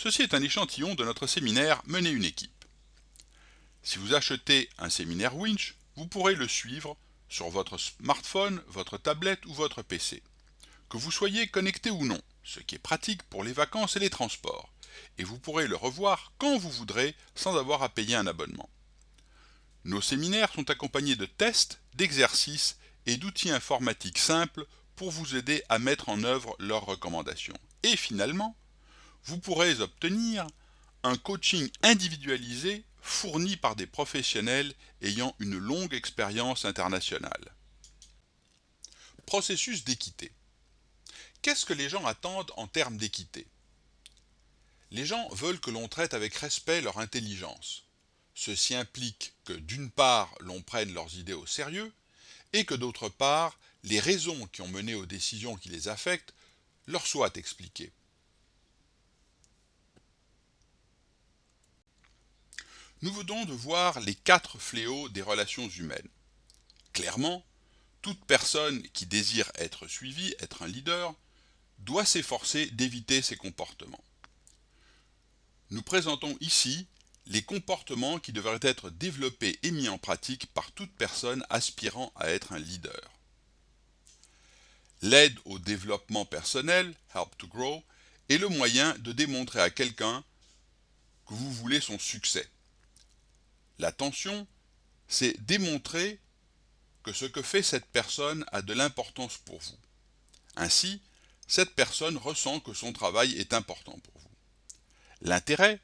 Ceci est un échantillon de notre séminaire Mener une équipe. Si vous achetez un séminaire Winch, vous pourrez le suivre sur votre smartphone, votre tablette ou votre PC. Que vous soyez connecté ou non, ce qui est pratique pour les vacances et les transports. Et vous pourrez le revoir quand vous voudrez sans avoir à payer un abonnement. Nos séminaires sont accompagnés de tests, d'exercices et d'outils informatiques simples pour vous aider à mettre en œuvre leurs recommandations. Et finalement, vous pourrez obtenir un coaching individualisé fourni par des professionnels ayant une longue expérience internationale. Processus d'équité. Qu'est-ce que les gens attendent en termes d'équité? Les gens veulent que l'on traite avec respect leur intelligence. Ceci implique que d'une part l'on prenne leurs idées au sérieux et que d'autre part les raisons qui ont mené aux décisions qui les affectent leur soient expliquées. Nous venons de voir les 4 fléaux des relations humaines. Clairement, toute personne qui désire être suivie, être un leader, doit s'efforcer d'éviter ces comportements. Nous présentons ici les comportements qui devraient être développés et mis en pratique par toute personne aspirant à être un leader. L'aide au développement personnel, Help to Grow, est le moyen de démontrer à quelqu'un que vous voulez son succès. L'attention, c'est démontrer que ce que fait cette personne a de l'importance pour vous. Ainsi, cette personne ressent que son travail est important pour vous. L'intérêt,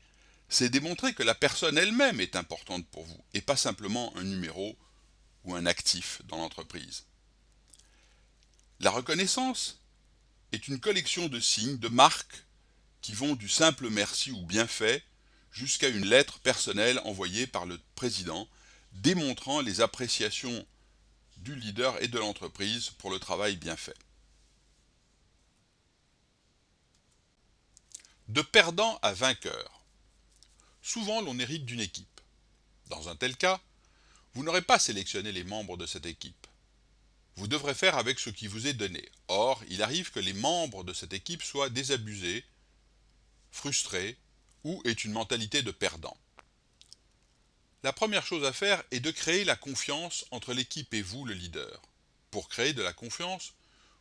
c'est démontrer que la personne elle-même est importante pour vous, et pas simplement un numéro ou un actif dans l'entreprise. La reconnaissance est une collection de signes, de marques, qui vont du simple merci ou bienfait jusqu'à une lettre personnelle envoyée par le président, démontrant les appréciations du leader et de l'entreprise pour le travail bien fait. De perdant à vainqueur. Souvent l'on hérite d'une équipe. Dans un tel cas, vous n'aurez pas sélectionné les membres de cette équipe. Vous devrez faire avec ce qui vous est donné. Or, il arrive que les membres de cette équipe soient désabusés, frustrés ou aient une mentalité de perdant. La première chose à faire est de créer la confiance entre l'équipe et vous, le leader. Pour créer de la confiance,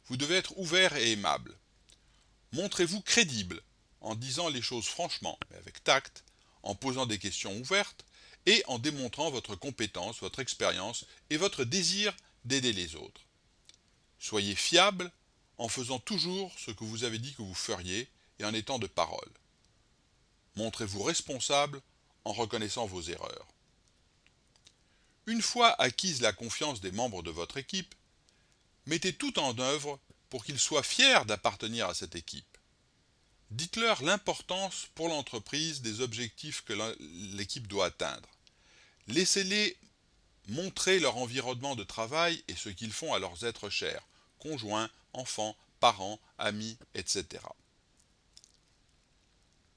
vous devez être ouvert et aimable. Montrez-vous crédible en disant les choses franchement, mais avec tact, en posant des questions ouvertes et en démontrant votre compétence, votre expérience et votre désir d'aider les autres. Soyez fiable en faisant toujours ce que vous avez dit que vous feriez et en étant de parole. Montrez-vous responsable en reconnaissant vos erreurs. Une fois acquise la confiance des membres de votre équipe, mettez tout en œuvre pour qu'ils soient fiers d'appartenir à cette équipe. Dites-leur l'importance pour l'entreprise des objectifs que l'équipe doit atteindre. Laissez-les montrer leur environnement de travail et ce qu'ils font à leurs êtres chers, conjoints, enfants, parents, amis, etc.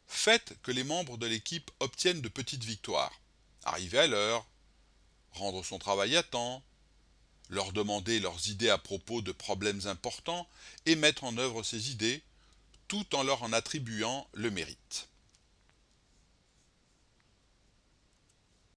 Faites que les membres de l'équipe obtiennent de petites victoires. Arriver à l'heure, rendre son travail à temps, leur demander leurs idées à propos de problèmes importants et mettre en œuvre ces idées tout en leur en attribuant le mérite.